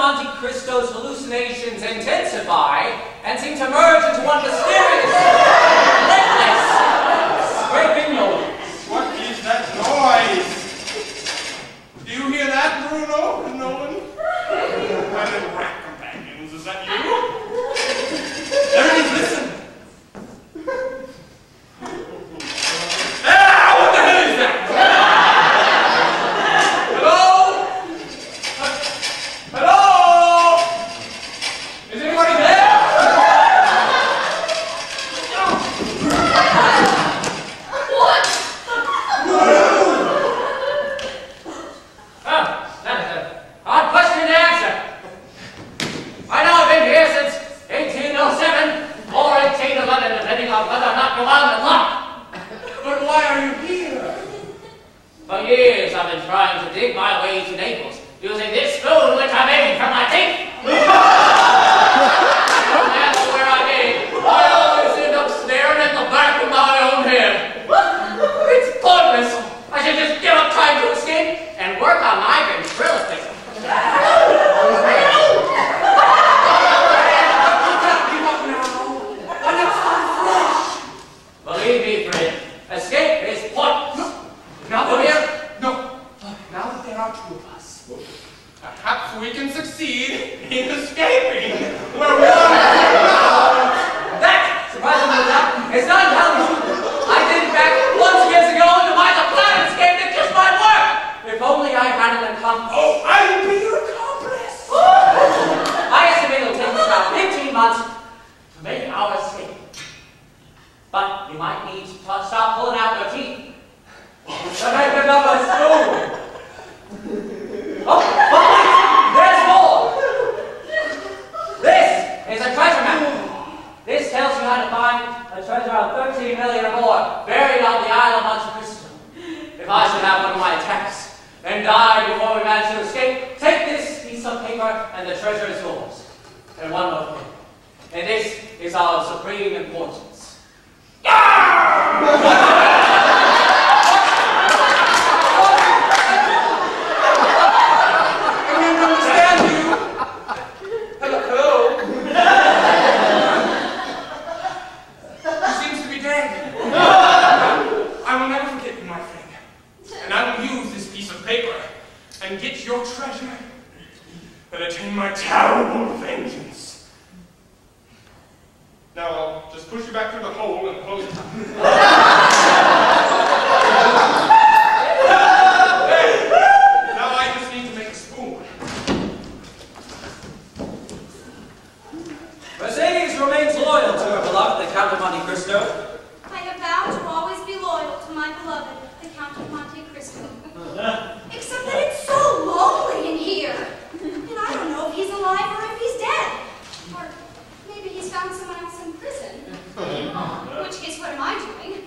Monte Cristo's hallucinations intensify and seem to merge into one mysterious, relentless, scraping noise. What is that noise? Do you hear that, Bruno and Nolan? My little rat companions, is that you? There it is, listen. Ah, what the hell is that? Hello? Hello? Is anybody there? What? Oh, that is an odd question to answer. I know I've been here since 1807 or 1811, depending on whether or not you're on the clock. But why are you here? For years, I've been trying to dig my way to Naples using this spoon which I made from my teeth. No matter where I dig, I always end up staring at the back of my own head. It's pointless. I should just give up trying to escape and work on my ventriloquism. Believe me, friend, escape is pointless. Now Come here. Now that there are two of us, perhaps we can succeed in escaping where we are now. That, surprisingly enough, is not intelligent. I did it back once years ago and devised a planetscape that just might work. If only I had an accomplice. Oh, I'll be your accomplice. I estimate it'll take us about 15 months to make our escape. But you might need to stop pulling out your teeth. To make another spoon. Oh, but wait! There's more! This is a treasure map. This tells you how to find a treasure of 13 million or more buried on the isle of Monte Christo. If I should have one of my attacks and die before we manage to escape, take this piece of paper and the treasure is yours. And one more thing. And this is of supreme importance. And get your treasure and attain my terrible vengeance. Now I'll just push you back through the hole and close it. Now I just need to make a spoon. Mercedes remains loyal to her beloved, the Count of Monte Cristo. I have vowed to always be loyal to my beloved, the Count of Monte Cristo. Except that it's so lonely in here. And I don't know if he's alive or if he's dead. Or maybe he's found someone else in prison. In which case, what am I doing?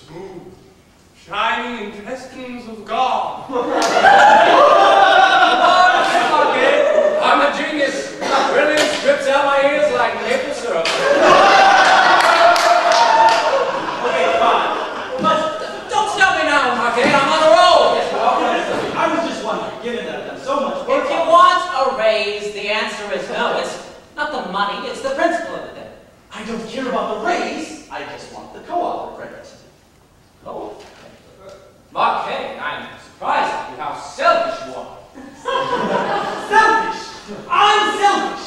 smooth, shining intestines of God. I'm a genius. Brilliance drips out my ears like maple syrup. Okay, fine. But Don't stop me now, Marquette. I'm on a roll. I was just wondering, given that I've done so much work. If you want a raise, the answer is no. It's not the money, it's the principle of the thing. I don't care about the raise. I just want the co-author credit. Oh. Marquette, I'm surprised at you how selfish you are. Selfish! I'm selfish!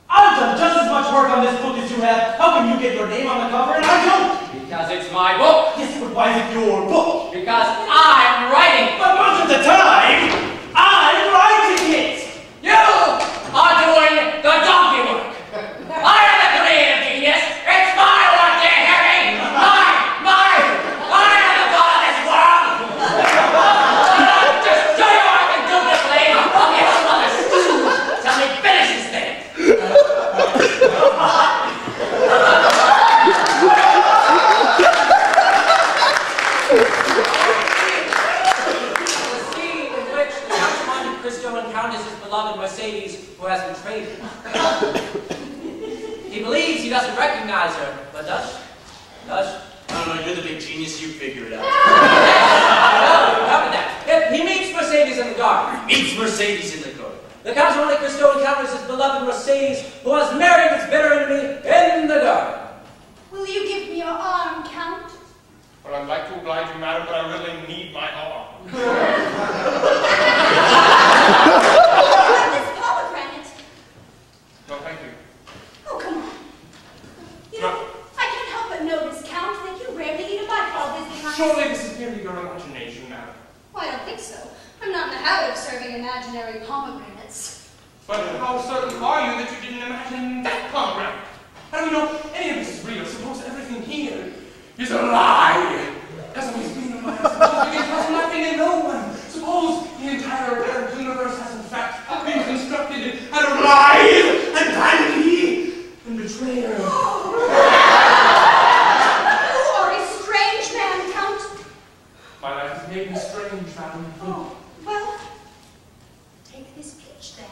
I've done just as much work on this book as you have. How can you get your name on the cover and I don't? Because it's my book. Yes, but why is it your book? Because I'm writing. But most of the time, I'm writing it! You are doing the donkey work. I am the creative genius. It's my work, do you hear me? Mine. I am the god of this world. Just show you what I can do differently. I'll get some others. Tell me, finish this thing. The scene in which the Count of Monte Christo encounters his beloved Mercedes, who has betrayed him. He believes he doesn't recognize her, but does she? Does she? I don't know, you're the big genius, you figure it out. No, we covered that. He meets Mercedes in the garden. Meets Mercedes in the garden. The Count of Monte Cristo encounters his beloved Mercedes, who has married his bitter enemy in the garden. Will you give me your arm, Count? Well, I'd like to oblige you, madam, but I really need my arm. This pomegranate. No, thank you. Oh, come on. You know, I can't help but notice, Count, that you rarely eat a bite while visiting us. Surely this is merely your imagination, madam. Well, I don't think so. I'm not in the habit of serving imaginary pomegranates. But how certain are you that you didn't imagine that pomegranate? I don't know any of this is real. Suppose everything here is a lie. Has always been a lie. Suppose it has nothing and no one. Suppose the entire apparent universe has in fact been constructed out of lies and vanity and betrayal. You are a strange man, Count. My life has made me strange, madam. Oh, well, take this peach then.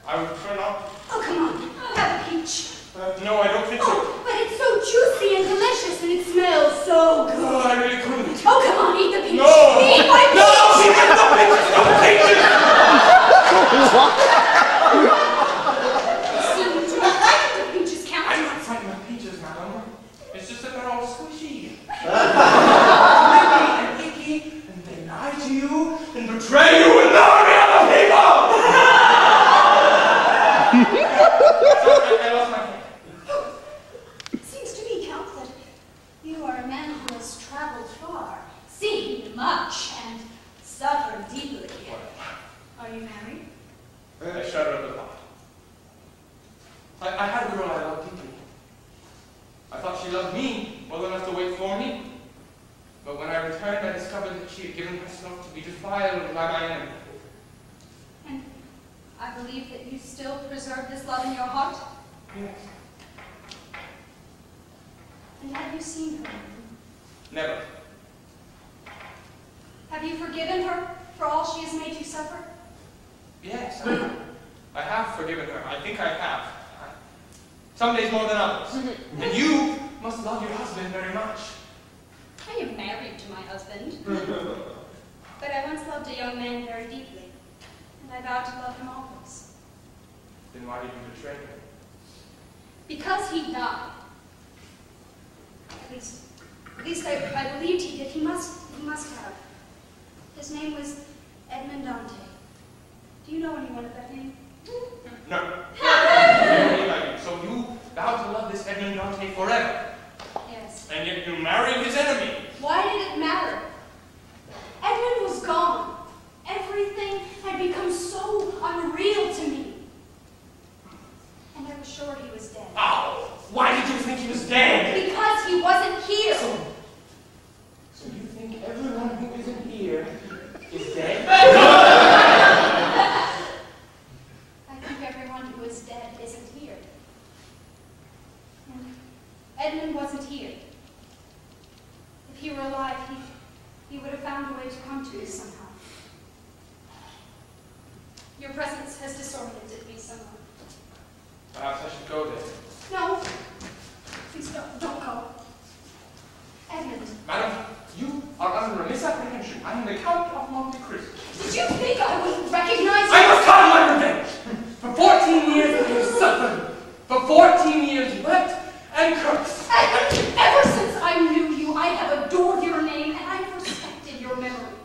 I would prefer not. Oh, come on, have a peach. No, I don't think so. Oh, but it's so juicy and delicious and it smells so good. Oh, I really couldn't. Oh, come on, eat the peach. No! Eat my peach. No! She has no peaches! No peaches! You seem to not like the peaches, Count. I'm not frightened of peaches, madam. It's just that they're all squishy. and icky, and they lie to you, and betray you, and lie to other people! Sorry, I lost my head. It seems to me, Count, that you are a man who has traveled far, seen much, and suffered deeply. Are you married? I shudder at the thought. I had a girl I loved deeply. I thought she loved me well enough to wait for me. But when I returned, I discovered that she had given herself to be defiled by my enemy. And I believe that you still preserve this love in your heart? Yes. And have you seen her? Never. Have you forgiven her for all she has made you suffer? Yes, I have forgiven her. I think I have. Some days more than others. And you must love your husband very much. I am married to my husband. But I once loved a young man very deeply, and I vowed to love him always. Then why did you betray him? Because he died. At least I believed he did. He must have. His name was Edmond Dante. Do you know anyone of that name? No. So you vowed to love this Edmond Dante forever. Yes. And yet you married his enemy. Why did it matter? Edmund was gone. Everything had become so unreal to me. And I was sure he was dead. Oh, why did you think he was dead? Because he wasn't here. So you think everyone who isn't here is dead? I think everyone who is dead isn't here. And Edmund wasn't here. he were alive, he would have found a way to come to you somehow. Your presence has disoriented me somewhat. Perhaps I should go there. No. Please don't go. Edmund. Madam, you are under a misapprehension. I am the Count of Monte Christo. Did you think I wouldn't recognize you? I must have my revenge! For 14 years I have suffered. For 14 years wept and cursed. Edmund, ever since I knew you, I have adored your name and I have respected your memory.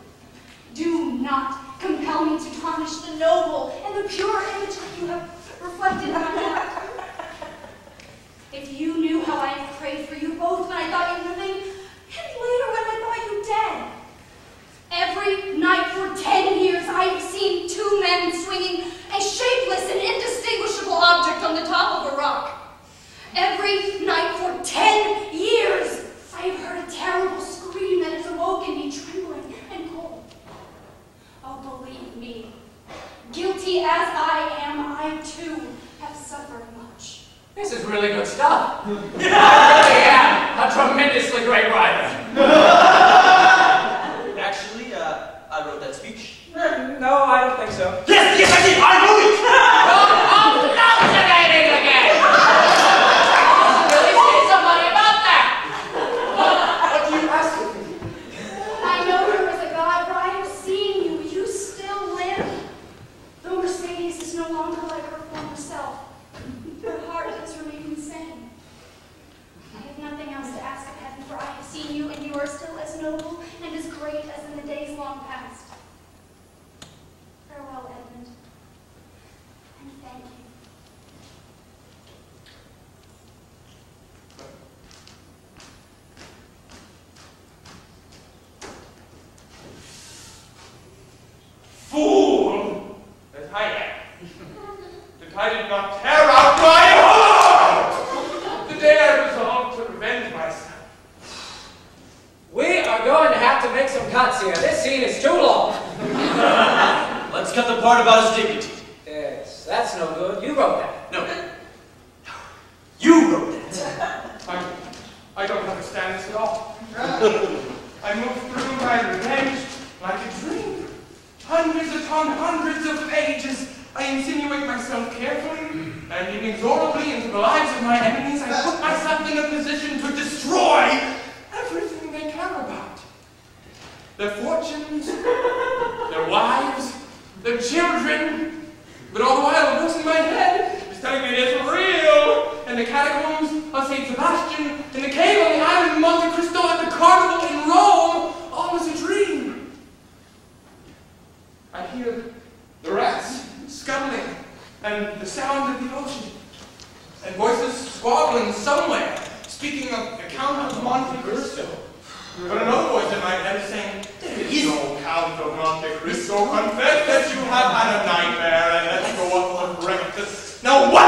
Do not compel me to tarnish the noble and the pure image that you have reflected in my heart. If you knew how I have prayed for you both when I thought you living, and later when I thought you dead. Every night for 10 years I have seen two men swinging a shapeless and indistinguishable object on the top of a rock. Every night for 10 years I have heard a terrible scream that has awoken me trembling and cold. Oh, believe me, guilty as I am, I too have suffered much. This is really good stuff. I really am a tremendously great writer. Actually, I wrote that speech. No, I don't think so. Yes, yes, I did! I wrote it! You're hallucinating again! Really see somebody about that! What do you ask of me? I know there is a God, for I have seen you. You still live. Though Mercedes is no longer like her former self, her heart has remained the same. I have nothing else to ask of heaven, for I have seen you, and you are still as noble and as great as in the days long past. Farewell, Edmund, and thank you. Fool that I am, that I did not tear out my heart the day I resolved to revenge myself. We are going to have to make some cuts here. This scene is too long. Let's cut the part about his dignity. Yes, that's no good. You wrote that. No. You wrote that. I don't understand this at all. I moved through my revenge like a dream. Hundreds upon hundreds of pages, I insinuate myself carefully and inexorably into the lives of my enemies. I put myself in a position to destroy everything they care about. Their fortunes, their wives, their children. But all the while, a voice in my head is telling me it isn't real. In the catacombs of St. Sebastian, in the cave on the island of Monte Christo, at the carnival in Rome, all was a dream. I hear the rats scuttling and the sound of the ocean, and voices squabbling somewhere, speaking of the Count of Monte Christo. But another voice in my head is saying, "There is no Count of Monte Cristo. Confess that you have had a nightmare, and let's go up for breakfast. Now what